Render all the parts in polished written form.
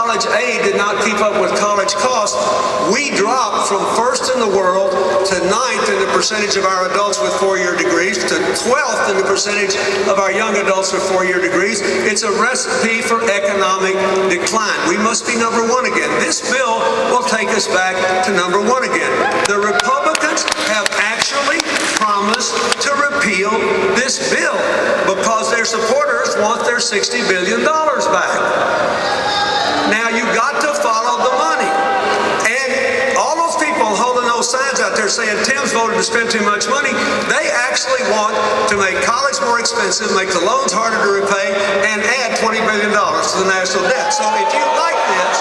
college aid did not keep up with college costs, we dropped from first in the world to 9th in the percentage of our adults with 4-year degrees to 12th in the percentage of our young adults with 4-year degrees. It's a recipe for economic decline. We must be number one again. This bill will take us back to number one again. The Republicans have actually promised to repeal this bill because their supporters want their $60 billion back. Now, you've got to follow the money. And all those people holding those signs out there saying Tim's voted to spend too much money, they actually want to make college more expensive, make the loans harder to repay, and add $20 billion to the national debt. So if you like this,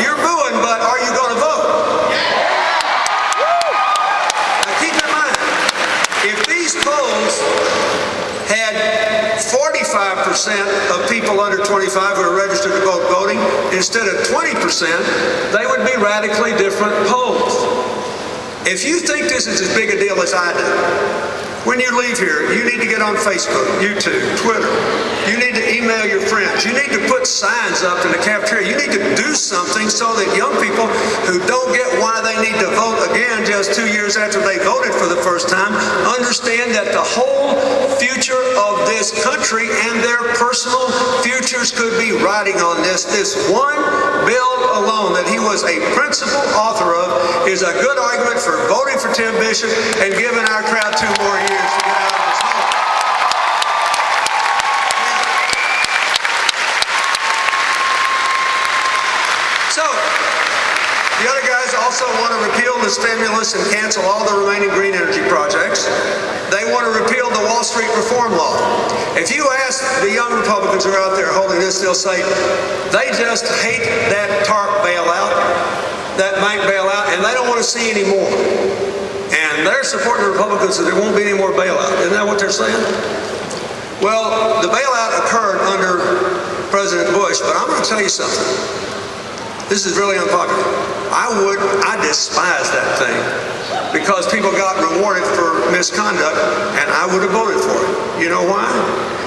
you're booing, but are you going to vote? Now keep in mind, if these polls had 45% of people under 25 who are registered to vote voting instead of 20%, they would be radically different polls. If you think this is as big a deal as I do, when you leave here, you need to get on Facebook, YouTube, Twitter. You need to email your friends. You need to put signs up in the cafeteria. You need to do something so that young people who don't get why they need to vote again just 2 years after they voted for the first time understand that the whole future of this country and their personal futures could be riding on this. This one bill alone that he was a principal author of is a good argument for voting for Tim Bishop and giving our crowd 2 more years to get out of this hole. So, the other guys also want to repeal the stimulus and cancel all the remaining green energy projects. They want to repeal the Wall Street reform law. If you ask the young Republicans who are out there holding this, they'll say they just hate that TARP bailout, that bank bailout, and they don't want to see any more. And they're supporting the Republicans so there won't be any more bailout. Isn't that what they're saying? Well, the bailout occurred under President Bush, but I'm going to tell you something. This is really unpopular. I despise that thing because people got rewarded for misconduct, and I would have voted for it. You know why?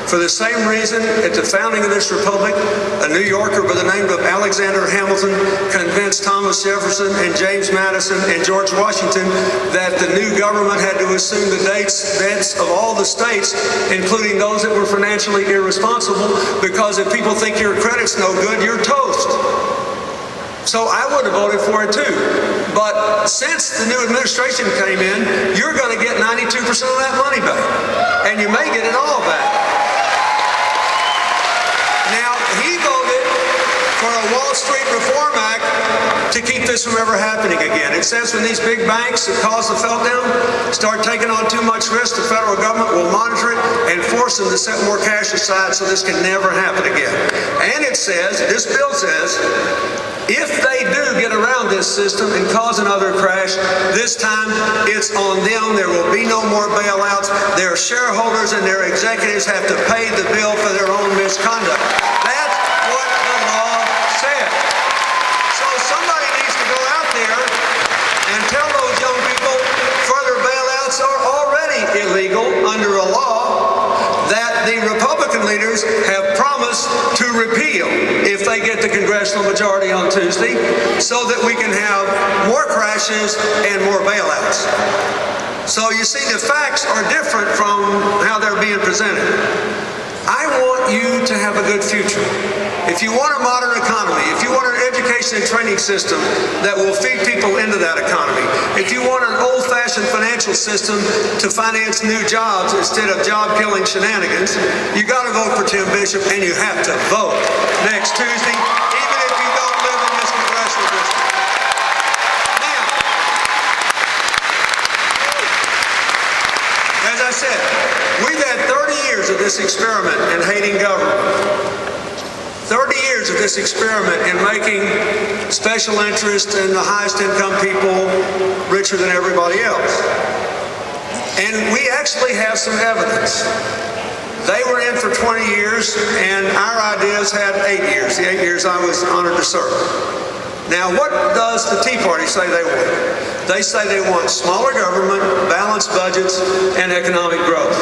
For the same reason, at the founding of this republic, a New Yorker by the name of Alexander Hamilton convinced Thomas Jefferson and James Madison and George Washington that the new government had to assume the debts of all the states, including those that were financially irresponsible, because if people think your credit's no good, you're toast. So I would have voted for it too. But since the new administration came in, you're going to get 92% of that money back. And you may get it all back. Now, he voted for a Wall Street Reform Act to keep this from ever happening again. It says when these big banks that cause the meltdown start taking on too much risk, the federal government will monitor it and force them to set more cash aside so this can never happen again. And it says, this bill says, if they do get around this system and cause another crash, this time it's on them. There will be no more bailouts. Their shareholders and their executives have to pay the bill for their own misconduct. That's what the law said. So somebody needs to go out there and tell those young people further bailouts are already illegal under a law that the Republican leaders have promised to repeal if they get the congressional majority on Tuesday, so that we can have more crashes and more bailouts. So you see, the facts are different from how they're being presented. I want you to have a good future. If you want a modern economy, if you want an education and training system that will feed people into that economy, if you want an old-fashioned financial system to finance new jobs instead of job-killing shenanigans, you got to vote for Tim Bishop, and you have to vote next Tuesday, even if you don't live in this congressional district. Now, as I said, we've had 30 years of this experiment in hating government. 30 years of this experiment in making special interest and the highest income people richer than everybody else. And we actually have some evidence. They were in for 20 years, and our ideas had 8 years, the 8 years I was honored to serve. Now, what does the Tea Party say they want? They say they want smaller government, balanced budgets, and economic growth.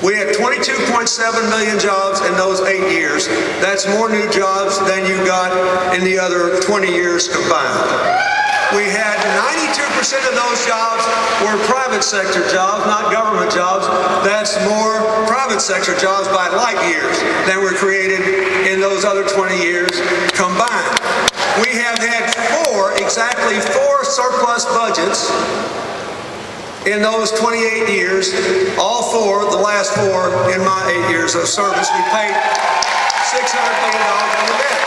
We had 22.7 million jobs in those 8 years. That's more new jobs than you got in the other 20 years combined. We had 92% of those jobs were private sector jobs, not government jobs. That's more private sector jobs by light years than were created in those other 20 years combined. We have had exactly four surplus budgets in those 28 years, the last four in my 8 years of service. We paid $600 billion on the debt.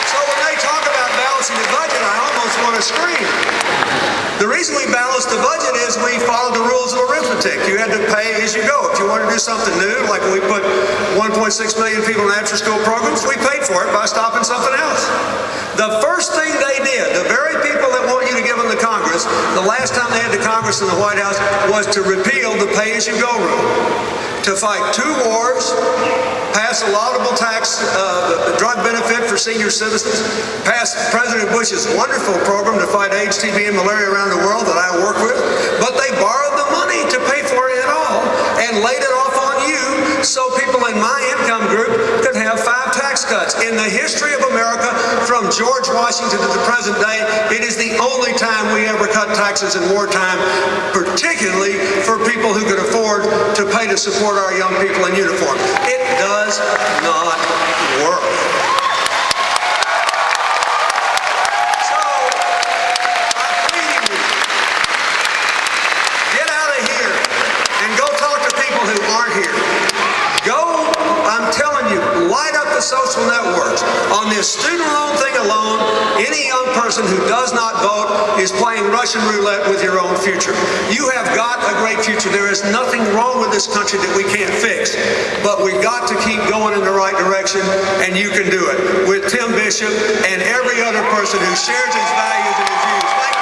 So when they talk about balancing the budget, I almost want to scream. The reason we balanced the budget is we followed the rules of arithmetic. You had to pay as you go. If you wanted to do something new, like when we put 1.6 million people in after-school programs, we paid for it by stopping something else. The first thing they did, the very people that want you to give them to Congress, the last time they had the Congress in the White House, was to repeal the pay-as-you-go rule, to fight 2 wars, pass a laudable tax, drug benefit for senior citizens, pass President Bush's wonderful program to fight AIDS, TB, and malaria around the world that I work with, but they borrowed the money to pay for it all and laid it off on you so people in my income group could have 5 tax cuts. In the history of America, from George Washington to the present day, it is the only time we ever cut taxes in wartime, particularly for people who could afford to pay to support our young people in uniform. It does not work. So, I'm pleading with you, get out of here and go talk to people who aren't here. Go, I'm telling you, light up the social networks. On this student loan thing alone, any young person who does not vote is playing Russian roulette with your own future. You have got a great future. There is nothing wrong with this country that we can't fix. But we've got to keep going in the right direction, and you can do it with Tim Bishop and every other person who shares his values and his views. Thank you.